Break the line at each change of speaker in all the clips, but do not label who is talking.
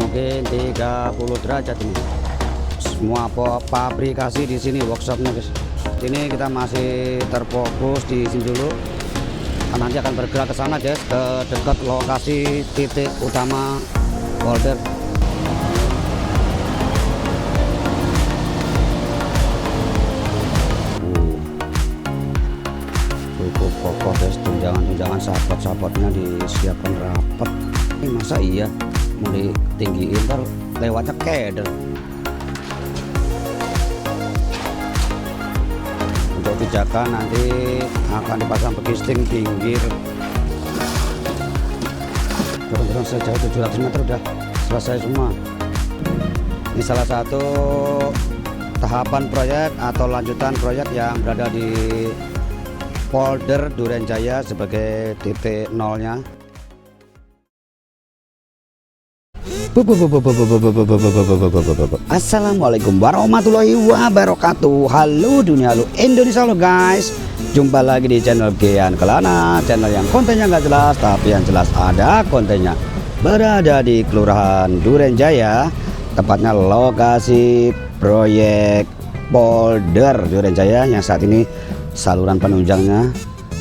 mungkin 30 derajat ini. Semua pabrikasi di sini, workshopnya guys. Ini kita masih terfokus di sini dulu. Nanti akan bergerak ke sana guys, ke dekat lokasi titik utama polder. Cukup kokoh guys, tunjangan sahabat-sahabatnya disiapkan rapat. Ini masa iya mau ditinggiin ntar lewatnya keder. Untuk pijakan nanti akan dipasang begisting pinggir. Turun sejauh 700 meter udah selesai semua. Ini salah satu tahapan proyek atau lanjutan proyek yang berada di polder Durenjaya sebagai titik nolnya. Assalamualaikum warahmatullahi wabarakatuh. Halo dunia, halo Indonesia, halo guys. Jumpa lagi di channel Gian Kelana, channel yang kontennya nggak jelas tapi yang jelas ada kontennya. Berada di Kelurahan Durenjaya, tepatnya lokasi proyek polder Durenjaya yang saat ini saluran penunjangnya.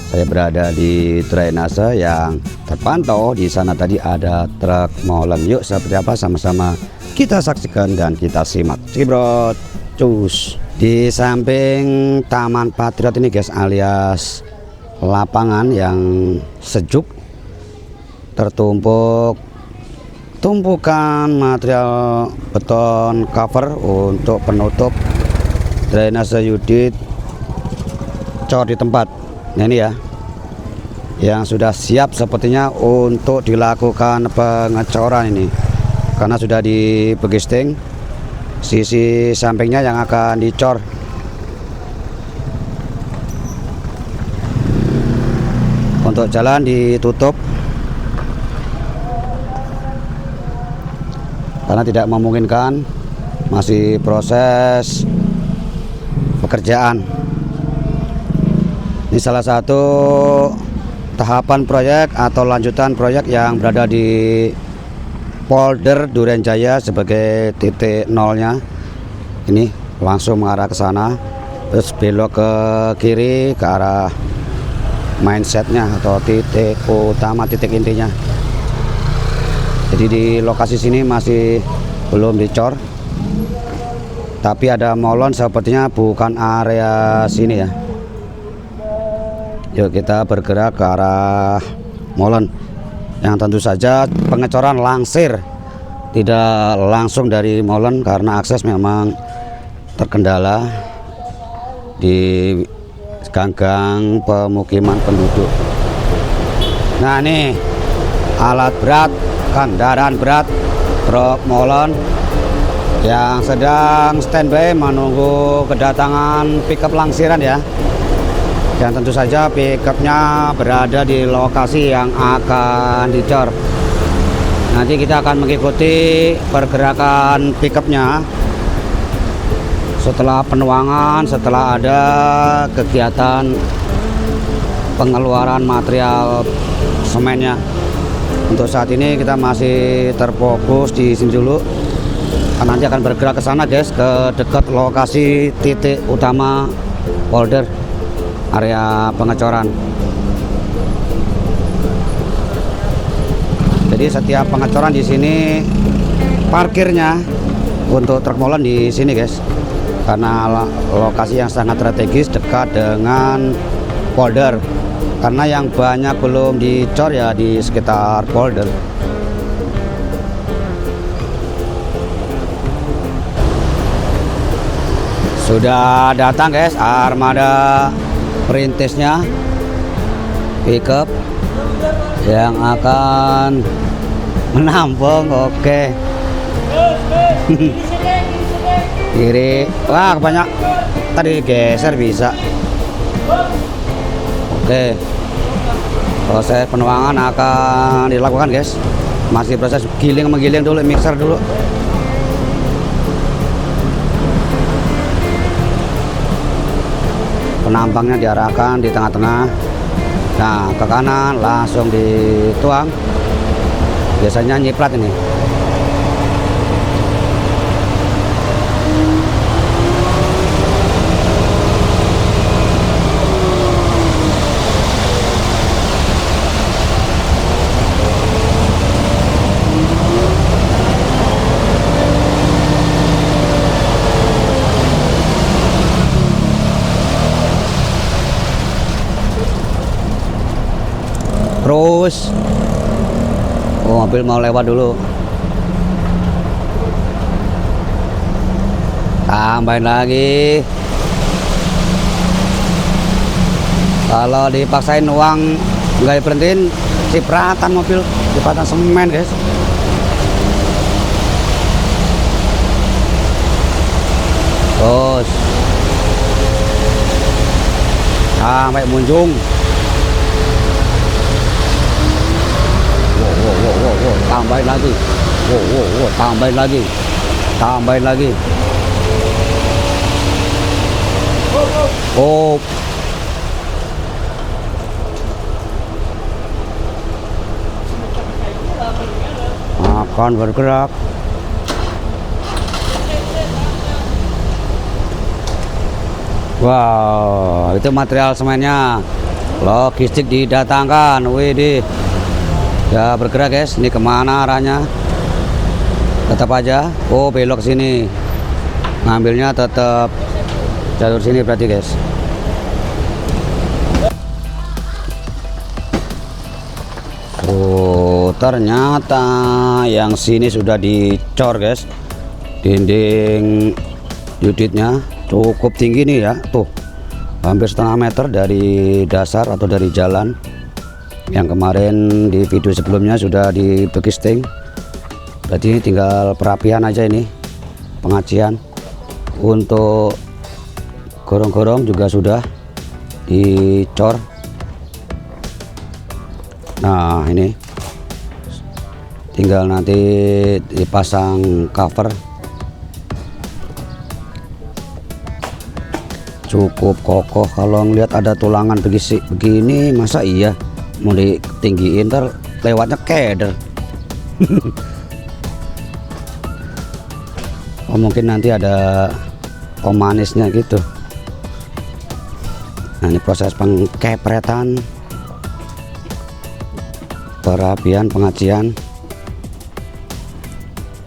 Saya berada di drainase yang terpantau. Di sana tadi ada truk molen. Yuk seperti apa sama-sama kita saksikan dan kita simak. Cibrot, cus. Di samping Taman Patriot ini guys, alias lapangan yang sejuk, tertumpuk tumpukan material beton cover untuk penutup drainase Yudit cor di tempat. Nah ini ya, yang sudah siap sepertinya untuk dilakukan pengecoran ini, karena sudah di begisting sisi sampingnya yang akan dicor. Untuk jalan ditutup karena tidak memungkinkan, masih proses pekerjaan. Ini salah satu tahapan proyek atau lanjutan proyek yang berada di polder Durenjaya sebagai titik nolnya. Ini langsung mengarah ke sana, terus belok ke kiri ke arah mindsetnya atau titik utama, titik intinya. Jadi di lokasi sini masih belum dicor, tapi ada molen, sepertinya bukan area sini ya. Yuk kita bergerak ke arah molen, yang tentu saja pengecoran langsir, tidak langsung dari molen karena akses memang terkendala di gang-gang pemukiman penduduk. Nah ini alat berat, kendaraan berat, truk molen yang sedang standby menunggu kedatangan pickup langsiran ya. Dan tentu saja pickupnya berada di lokasi yang akan dicor. Nanti kita akan mengikuti pergerakan pickupnya setelah penuangan, setelah ada kegiatan pengeluaran material semennya. Untuk saat ini kita masih terfokus di sini dulu. Nanti akan bergerak ke sana guys, ke dekat lokasi titik utama polder, area pengecoran. Jadi setiap pengecoran di sini parkirnya untuk truk molen di sini guys, karena lokasi yang sangat strategis dekat dengan polder. Karena yang banyak belum dicor ya di sekitar polder. Sudah datang guys armada perintisnya, pickup yang akan menampung. Oke. Kiri. Wah banyak, tadi geser bisa. Oke, proses penuangan akan dilakukan guys. Masih proses menggiling dulu, mixer dulu. Penampangnya diarahkan di tengah-tengah. Nah ke kanan langsung dituang. Biasanya nyiprat ini. terus. Oh, mobil mau lewat dulu. Tambahin lagi. Kalau dipaksain uang nggak diberhentiin, cipratan mobil, cipratan semen guys. Terus sampai Munjung. Wow, tambahin lagi. Wow, tambahin lagi. Tambahin lagi. Oh. Akan bergerak. Wow, itu material semennya. Logistik didatangkan. Wih, ya bergerak guys. Ini kemana arahnya? Tetap aja. Oh, belok sini. Ngambilnya tetap jalur sini berarti guys. Oh, ternyata yang sini sudah dicor guys. Dinding unitnya cukup tinggi nih ya, tuh hampir setengah meter dari dasar atau dari jalan. Yang kemarin di video sebelumnya sudah di bekisting, berarti ini tinggal perapian aja, ini pengacian. Untuk gorong-gorong juga sudah dicor. Nah, ini tinggal nanti dipasang cover. Cukup kokoh. Kalau ngelihat ada tulangan begini, masa iya mau ditinggiin, ntar lewatnya keder. Oh, mungkin nanti ada pemanisnya gitu. Nah, ini proses pengkepretan, perapian, pengacian,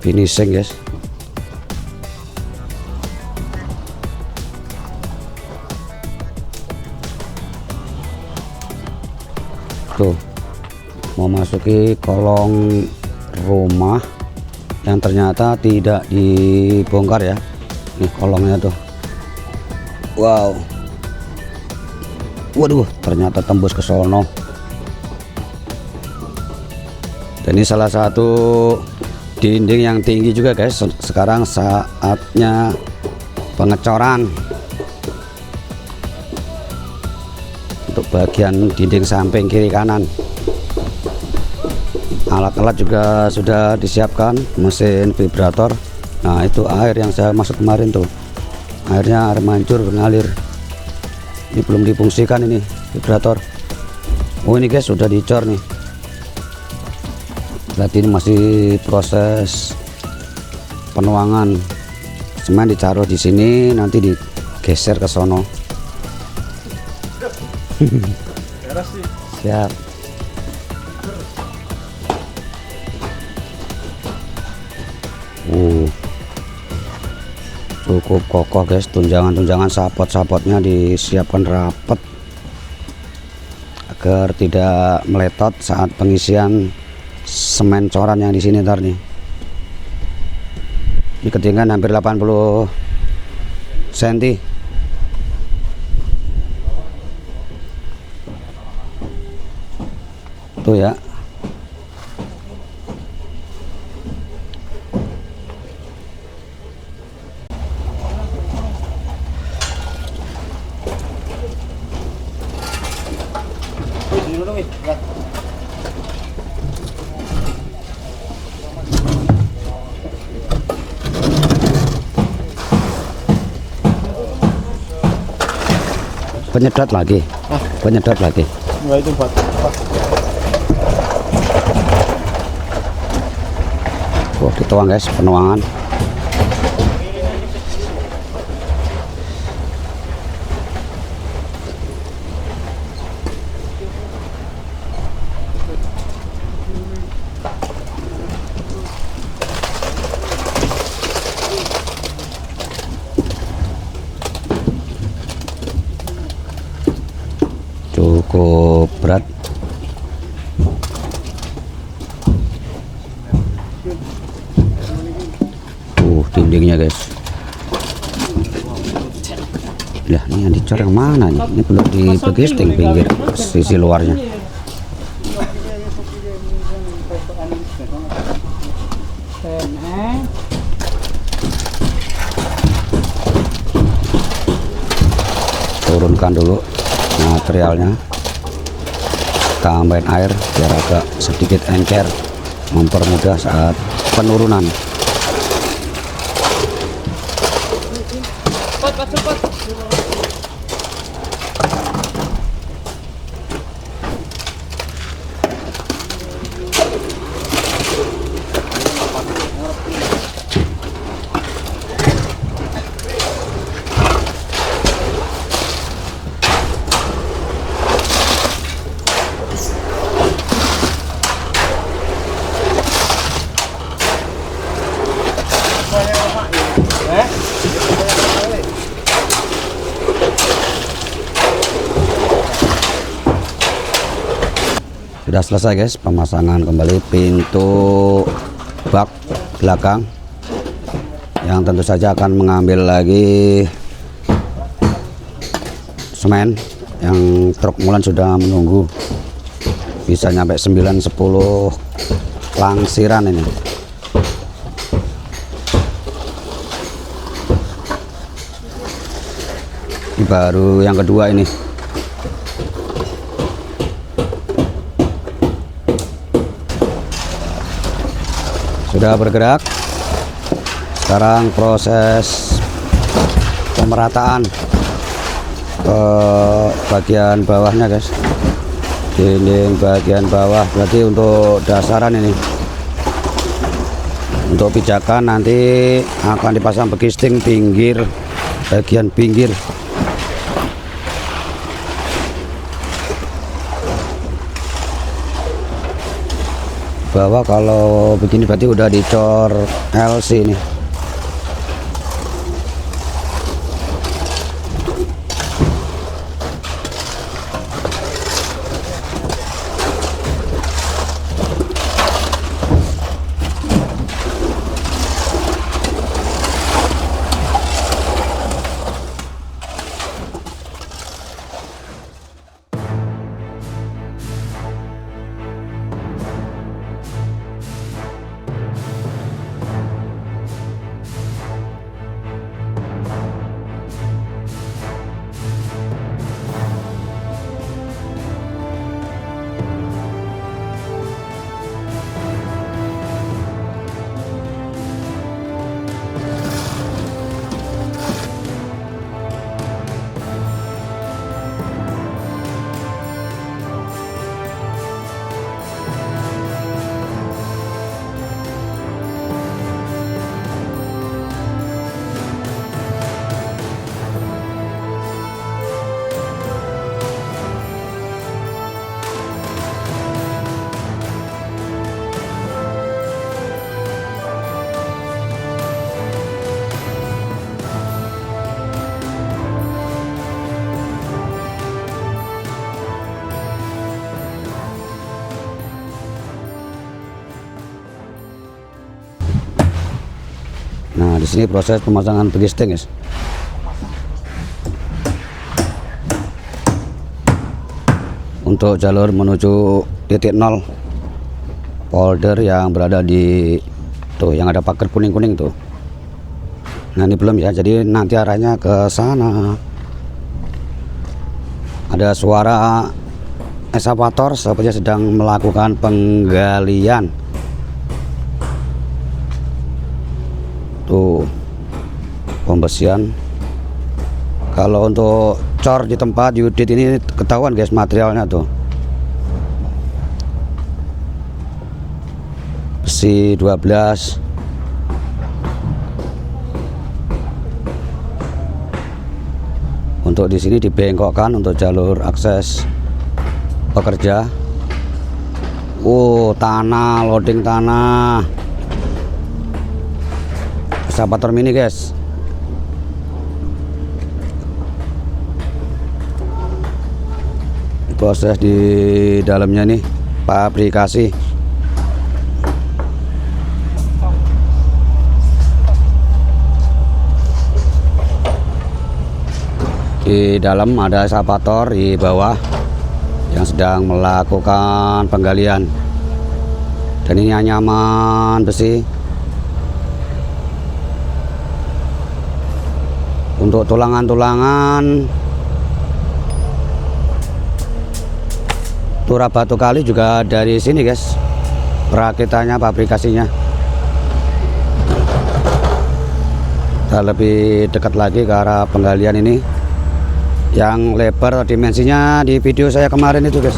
finishing guys. Tuh, mau masuki kolong rumah yang ternyata tidak dibongkar ya. Nih kolongnya tuh. Wow. Waduh, ternyata tembus ke sono. Dan ini salah satu dinding yang tinggi juga guys. Sekarang saatnya pengecoran untuk bagian dinding samping kiri kanan. Alat-alat juga sudah disiapkan, mesin vibrator. Nah, itu air yang saya maksud kemarin tuh, airnya air mancur mengalir. Ini belum difungsikan, ini vibrator. Oh, ini guys sudah dicor nih, berarti ini masih proses penuangan. Semen ditaruh di sini, nanti digeser ke sono. Siap. Cukup kokoh guys. Tunjangan-tunjangan sapot-sapotnya disiapkan rapat agar tidak meletot saat pengisian semen coran yang di sini ntar nih. Ini ketinggian hampir 80 cm. Tuh ya. Penyedot lagi. Penyedot lagi.
Enggak, itu buat
Wah, dituang guys, penuangan. Cukup berat dindingnya guys. Lah ini yang dicor yang mana nih? Ini belum di begisting pinggir sisi luarnya. Turunkan dulu materialnya, tambahin air biar agak sedikit encer, mempermudah saat penurunan. Sudah selesai guys pemasangan kembali pintu bak belakang, yang tentu saja akan mengambil lagi semen yang truk mulan sudah menunggu, bisa nyampe 9-10 langsiran ini. Ini baru yang kedua ini. Sudah bergerak. Sekarang proses pemerataan ke bagian bawahnya guys, dinding bagian bawah, berarti untuk dasaran ini. Untuk pijakan nanti akan dipasang begisting pinggir, bagian pinggir. Bawah kalau begini berarti udah dicor LC nih. Nah, di sini proses pemasangan begisting, guys. Untuk jalur menuju titik 0 polder yang berada di tuh yang ada pagar kuning-kuning tuh. Nah, ini belum ya. Jadi nanti arahnya ke sana. Ada suara eskavator sepertinya sedang melakukan penggalian. Tuh pembersihan. Kalau untuk cor di tempat Yudit ini ketahuan guys materialnya tuh, besi 12. Untuk di sini dibengkokkan untuk jalur akses pekerja. Tanah, loading tanah. Eskavator mini guys. Proses di dalamnya nih pabrikasi. Di dalam ada eskavator di bawah yang sedang melakukan penggalian. Dan ini anyaman besi untuk tulangan-tulangan. Turap batu kali juga dari sini guys, perakitannya, pabrikasinya. Kita lebih dekat lagi ke arah penggalian ini. Yang lebar dimensinya di video saya kemarin itu guys,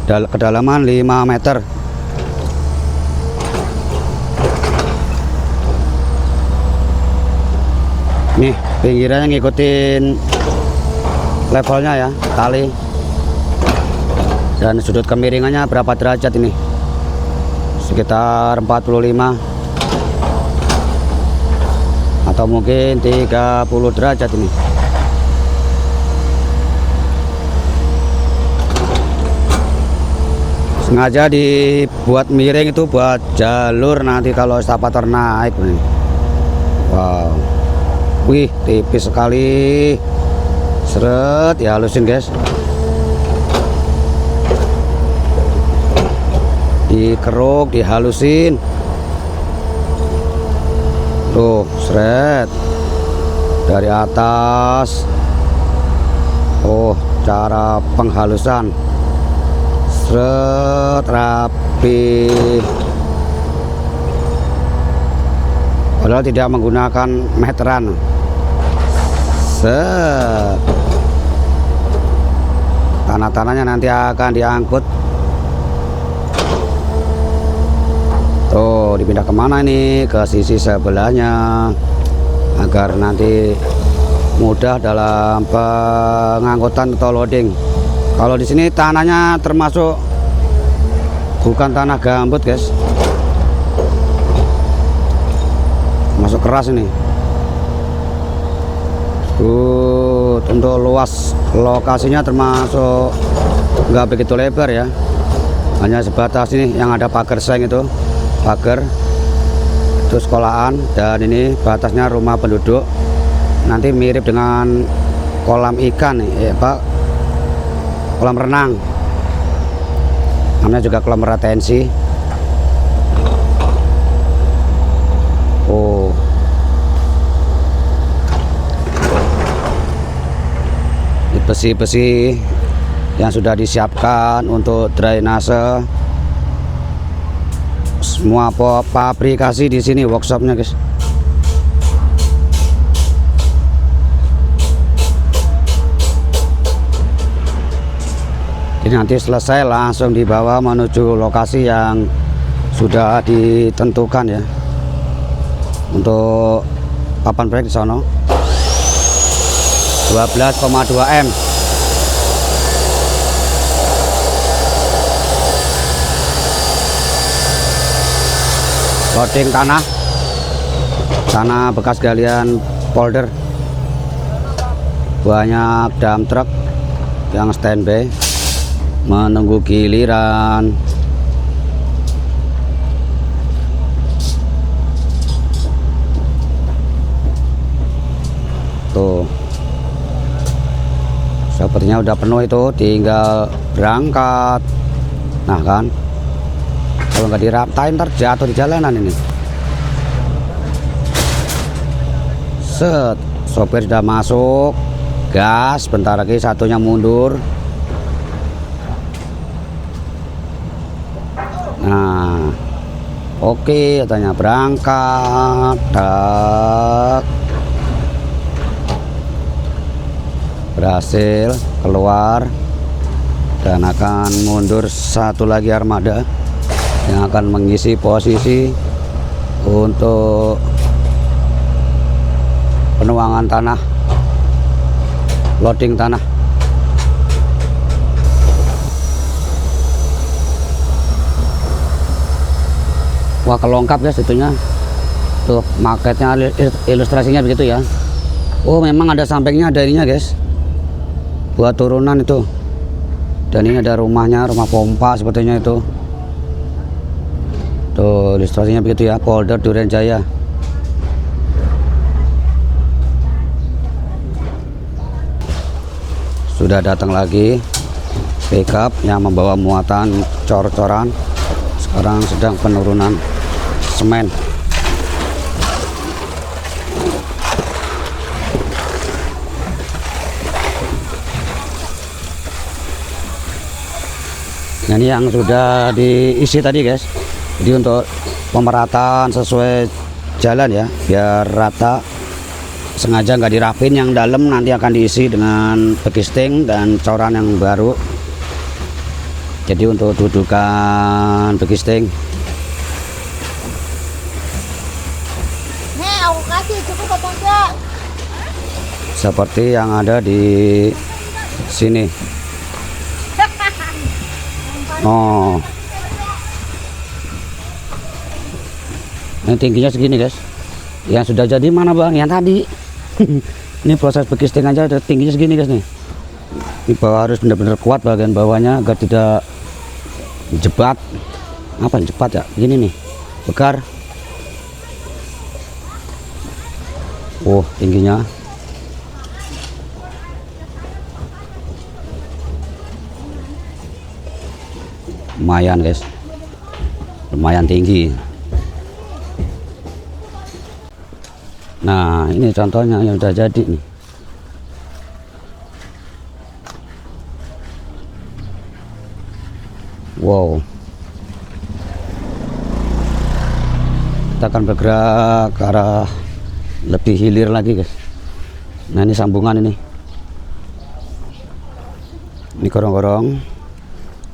kedalaman 5 meter. Nih pinggirannya ngikutin levelnya ya, tali. Dan sudut kemiringannya berapa derajat ini? Sekitar 45 atau mungkin 30 derajat ini. Sengaja dibuat miring itu buat jalur nanti kalau eskavator naik nih. Wow, wih tipis sekali. Seret ya, halusin guys. Dikeruk, dihalusin. Tuh, seret dari atas. Oh, cara penghalusan. Seret, rapi. Padahal tidak menggunakan meteran. Set. Tanah-tanahnya nanti akan diangkut. Tuh, dipindah kemana nih? Ke sisi sebelahnya, agar nanti mudah dalam pengangkutan atau loading. Kalau di sini tanahnya termasuk bukan tanah gambut guys, masuk keras ini. Untuk luas lokasinya termasuk nggak begitu lebar ya, hanya sebatas ini yang ada pagar seng itu, pagar itu sekolahan, dan ini batasnya rumah penduduk. Nanti mirip dengan kolam ikan nih, ya Pak, kolam renang, namanya juga kolam retensi. Oh, besi-besi yang sudah disiapkan untuk drainase. Semua pabrikasi di sini, workshopnya guys. Jadi nanti selesai langsung dibawa menuju lokasi yang sudah ditentukan ya, untuk papan proyek di sono. 12,2 M. Loading tanah bekas galian polder. Banyak dump truck yang standby menunggu giliran. Tuh, sepertinya udah penuh itu, tinggal berangkat. Nah kan, kalau nggak diraptain ntar jatuh di jalanan ini. Set, sopir sudah masuk, gas, bentar lagi satunya mundur. Nah, oke, katanya berangkat. Tak, berhasil keluar, dan akan mundur satu lagi armada yang akan mengisi posisi untuk penuangan tanah, loading tanah. Wah, kelengkap ya situnya. Tuh, maketnya, ilustrasinya begitu ya. Oh, memang ada sampingnya, ada ininya guys, buat turunan itu. Dan ini ada rumahnya, rumah pompa sepertinya itu. Tuh, ilustrasinya begitu ya, Polder Duren Jaya. sudah datang lagi pickup yang membawa muatan cor-coran. Sekarang sedang penurunan semen. Nah, ini yang sudah diisi tadi guys. Jadi untuk pemerataan sesuai jalan ya, biar rata, sengaja nggak dirapin. Yang dalam nanti akan diisi dengan bekisting dan coran yang baru. Jadi untuk dudukan bekisting.
Nih, aku kasih cukup apa enggak?
Seperti yang ada di sini. Oh, ini tingginya segini guys. Yang sudah jadi mana bang? Yang tadi. Ini proses bekisting aja udah tingginya segini guys nih. Ini bawah harus benar-benar kuat bagian bawahnya agar tidak jebat. Apa jebat ya? Gini nih, bekar. Oh, tingginya. Lumayan guys, lumayan tinggi. Nah, ini contohnya yang udah jadi nih. Wow, kita akan bergerak ke arah lebih hilir lagi guys. Nah, ini sambungan ini gorong-gorong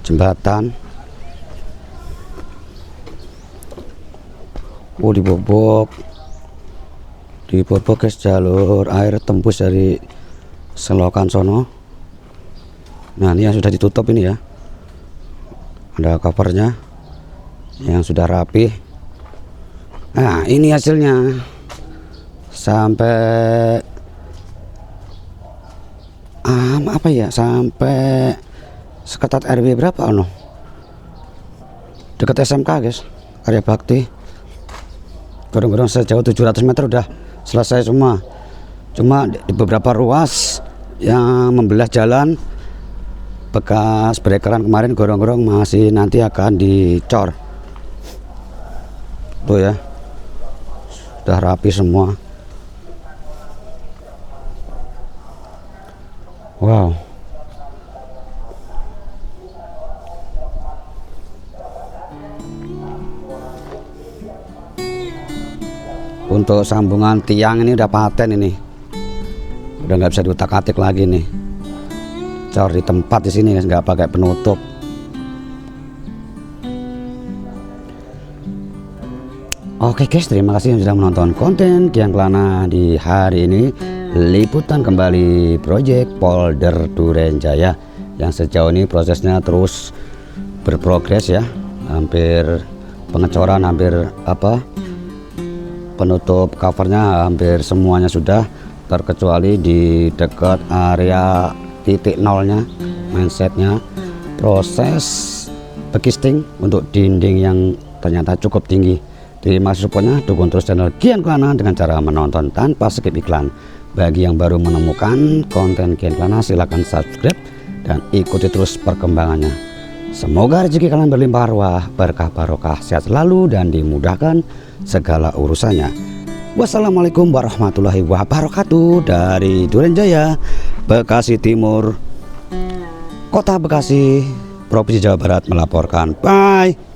jembatan. Oh, dibobok guys, jalur air tembus dari selokan sono. Nah, ini yang sudah ditutup ini ya, ada covernya yang sudah rapi. Nah, ini hasilnya sampai apa ya, sampai seketat RW berapa no, dekat SMK guys, Karya Bakti. Gorong-gorong sejauh 700 meter udah selesai semua. Cuma di beberapa ruas yang membelah jalan bekas breakeran kemarin, gorong-gorong masih nanti akan dicor. Tuh ya, sudah rapi semua. Wow, untuk sambungan tiang ini udah paten, ini udah nggak bisa diutak-atik lagi nih. Cor di tempat di sini nggak pakai penutup. Oke guys, terima kasih yang sudah menonton konten Kian Kelana di hari ini. Liputan kembali proyek Polder Duren Jaya yang sejauh ini prosesnya terus berprogres ya. Hampir pengecoran, hampir penutup covernya hampir semuanya sudah, terkecuali di dekat area titik nolnya, mindsetnya. Proses bekisting untuk dinding yang ternyata cukup tinggi. Terima kasih supportnya, dukung terus channel Kian Kelana dengan cara menonton tanpa skip iklan. Bagi yang baru menemukan konten Kian Kelana, silahkan subscribe dan ikuti terus perkembangannya. Semoga rezeki kalian berlimpah ruah, berkah barokah, sehat selalu dan dimudahkan segala urusannya. Wassalamualaikum warahmatullahi wabarakatuh. Dari Duren Jaya, Bekasi Timur, Kota Bekasi, Provinsi Jawa Barat melaporkan. Bye.